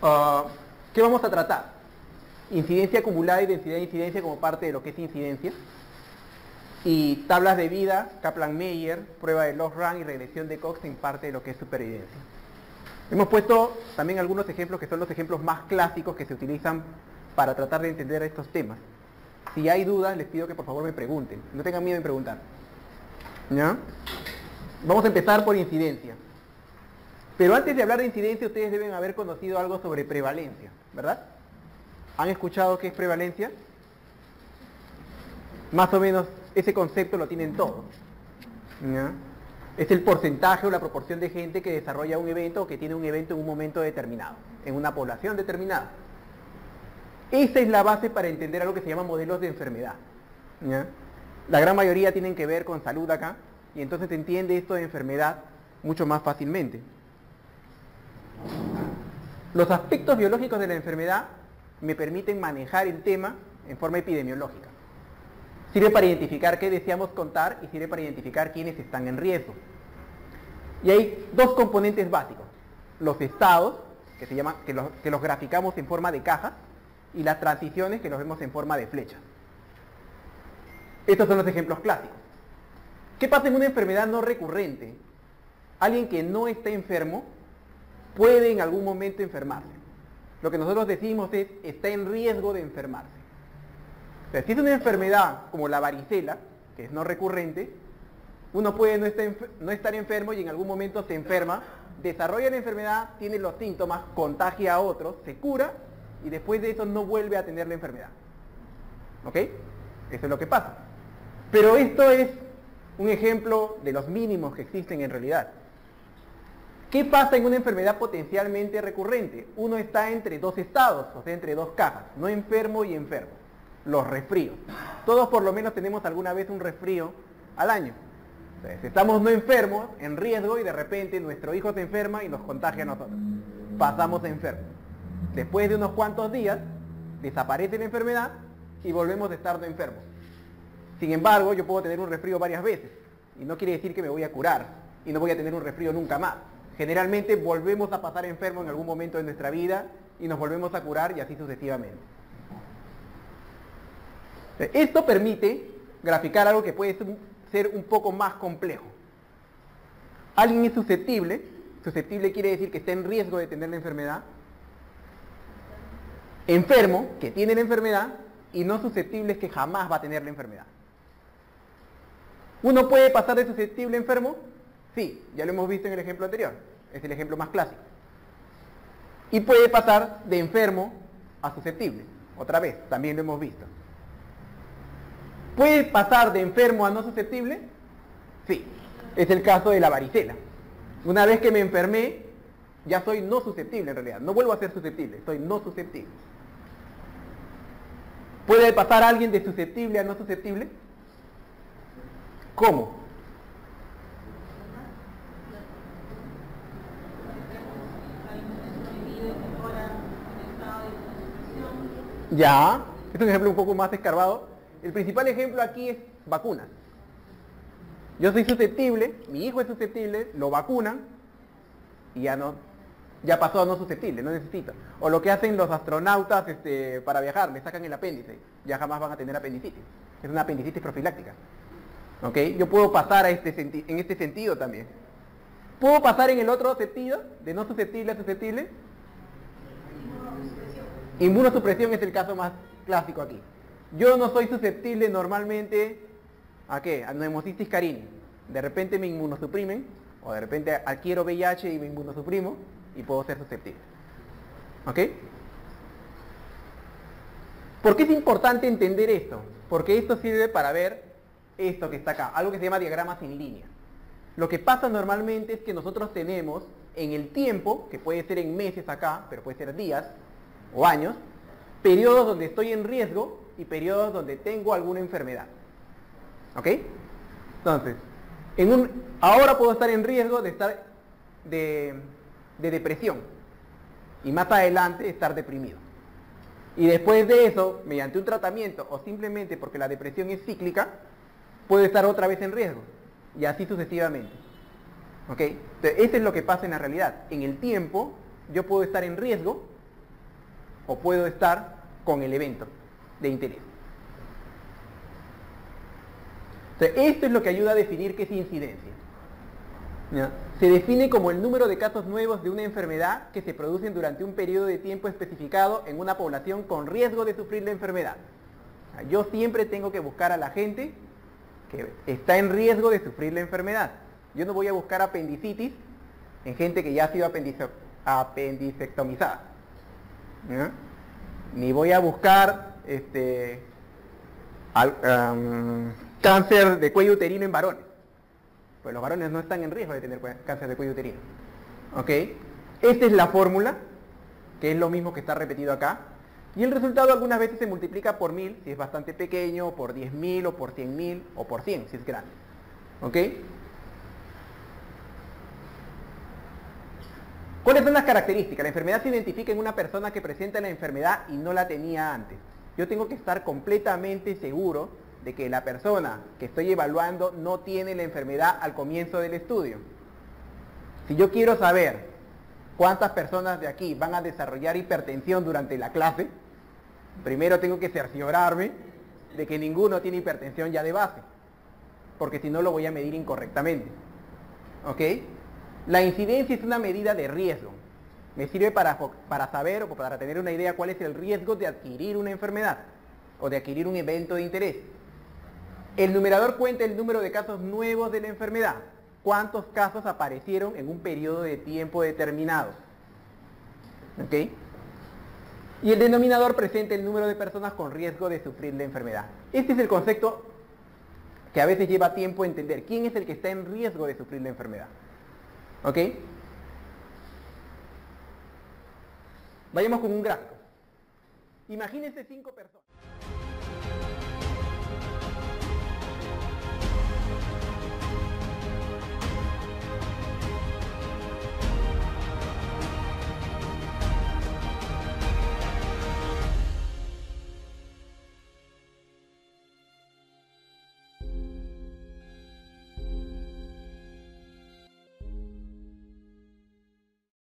Ah, ¿Qué vamos a tratar? Incidencia acumulada y densidad de incidencia como parte de lo que es incidencia. Y tablas de vida, Kaplan-Meier, prueba de Log-Rank y regresión de Cox en parte de lo que es supervivencia. Hemos puesto también algunos ejemplos que son los ejemplos más clásicos que se utilizan para tratar de entender estos temas. Si hay dudas, les pido que por favor me pregunten. No tengan miedo en preguntar. ¿Ya? Vamos a empezar por incidencia. Pero antes de hablar de incidencia, ustedes deben haber conocido algo sobre prevalencia, ¿verdad? ¿Han escuchado qué es prevalencia? Más o menos ese concepto lo tienen todos. ¿Ya? Es el porcentaje o la proporción de gente que desarrolla un evento o que tiene un evento en un momento determinado, en una población determinada. Esa es la base para entender algo que se llama modelos de enfermedad. ¿Ya? La gran mayoría tienen que ver con salud acá, y entonces se entiende esto de enfermedad mucho más fácilmente. Los aspectos biológicos de la enfermedad me permiten manejar el tema en forma epidemiológica. Sirve para identificar qué deseamos contar y sirve para identificar quiénes están en riesgo. Y hay dos componentes básicos. Los estados, que se llaman, que los graficamos en forma de cajas, y las transiciones, que los vemos en forma de flechas. Estos son los ejemplos clásicos. ¿Qué pasa en una enfermedad no recurrente? Alguien que no está enfermo puede en algún momento enfermarse. Lo que nosotros decimos es, está en riesgo de enfermarse. O sea, si es una enfermedad como la varicela, que es no recurrente, uno puede no estar enfermo y en algún momento se enferma, desarrolla la enfermedad, tiene los síntomas, contagia a otros, se cura y después de eso no vuelve a tener la enfermedad. ¿Ok? Eso es lo que pasa. Pero esto es un ejemplo de los mínimos que existen en realidad. ¿Qué pasa en una enfermedad potencialmente recurrente? Uno está entre dos estados, o sea, entre dos cajas, no enfermo y enfermo. Los resfríos. Todos por lo menos tenemos alguna vez un resfrío al año. Entonces, estamos no enfermos, en riesgo, y de repente nuestro hijo se enferma y nos contagia a nosotros. Pasamos enfermos. Después de unos cuantos días, desaparece la enfermedad y volvemos a estar no enfermos. Sin embargo, yo puedo tener un resfrío varias veces, y no quiere decir que me voy a curar, y no voy a tener un resfrío nunca más. Generalmente volvemos a pasar enfermo en algún momento de nuestra vida, y nos volvemos a curar, y así sucesivamente. Esto permite graficar algo que puede ser un poco más complejo. Alguien es susceptible quiere decir que está en riesgo de tener la enfermedad, enfermo, que tiene la enfermedad, y no susceptible es que jamás va a tener la enfermedad. ¿Uno puede pasar de susceptible a enfermo? Sí, ya lo hemos visto en el ejemplo anterior, es el ejemplo más clásico. Y puede pasar de enfermo a susceptible, otra vez, también lo hemos visto. ¿Puede pasar de enfermo a no susceptible? Sí, es el caso de la varicela. Una vez que me enfermé, ya soy no susceptible en realidad, no vuelvo a ser susceptible, soy no susceptible. ¿Puede pasar alguien de susceptible a no susceptible? ¿Cómo? Ya, este es un ejemplo un poco más escarbado. El principal ejemplo aquí es vacunas. Yo soy susceptible, mi hijo es susceptible, lo vacunan y ya pasó a no susceptible, no necesita. O lo que hacen los astronautas para viajar, le sacan el apéndice, ya jamás van a tener apendicitis. Es una apendicitis profiláctica. ¿Ok? Yo puedo pasar en este sentido también. ¿Puedo pasar en el otro sentido, de no susceptible a susceptible? Inmunosupresión es el caso más clásico aquí. Yo no soy susceptible normalmente ¿a qué? A pneumocitis carini. De repente me inmunosuprimen, o de repente adquiero VIH y me inmunosuprimo, y puedo ser susceptible. ¿Ok? ¿Por qué es importante entender esto? Porque esto sirve para ver esto que está acá, algo que se llama diagrama sin línea. Lo que pasa normalmente es que nosotros tenemos en el tiempo, que puede ser en meses acá, pero puede ser días o años, periodos donde estoy en riesgo y periodos donde tengo alguna enfermedad. ¿Ok? Entonces, ahora puedo estar en riesgo de estar de depresión y más adelante estar deprimido. Y después de eso, mediante un tratamiento o simplemente porque la depresión es cíclica, puedo estar otra vez en riesgo y así sucesivamente. ¿Ok? Entonces, eso es lo que pasa en la realidad. En el tiempo, yo puedo estar en riesgo o puedo estar con el evento de interés. Entonces, esto es lo que ayuda a definir qué es incidencia. ¿Ya? Se define como el número de casos nuevos de una enfermedad que se producen durante un periodo de tiempo especificado en una población con riesgo de sufrir la enfermedad. Yo siempre tengo que buscar a la gente que está en riesgo de sufrir la enfermedad. Yo no voy a buscar apendicitis en gente que ya ha sido apendicectomizada. ¿Ya? Ni voy a buscar cáncer de cuello uterino en varones. Pues los varones no están en riesgo de tener cáncer de cuello uterino. ¿Ok? Esta es la fórmula, que es lo mismo que está repetido acá. Y el resultado algunas veces se multiplica por 1000, si es bastante pequeño, por 10.000, o por 100.000, o por 100, si es grande. ¿Ok? ¿Cuáles son las características? La enfermedad se identifica en una persona que presenta la enfermedad y no la tenía antes. Yo tengo que estar completamente seguro de que la persona que estoy evaluando no tiene la enfermedad al comienzo del estudio. Si yo quiero saber cuántas personas de aquí van a desarrollar hipertensión durante la clase, primero tengo que cerciorarme de que ninguno tiene hipertensión ya de base, porque si no lo voy a medir incorrectamente. ¿Ok? La incidencia es una medida de riesgo. Me sirve para saber o para tener una idea cuál es el riesgo de adquirir una enfermedad o de adquirir un evento de interés. El numerador cuenta el número de casos nuevos de la enfermedad. ¿Cuántos casos aparecieron en un periodo de tiempo determinado? ¿Ok? Y el denominador presenta el número de personas con riesgo de sufrir la enfermedad. Este es el concepto que a veces lleva tiempo entender. ¿Quién es el que está en riesgo de sufrir la enfermedad? ¿Ok? Vayamos con un gráfico. Imagínense 5 personas.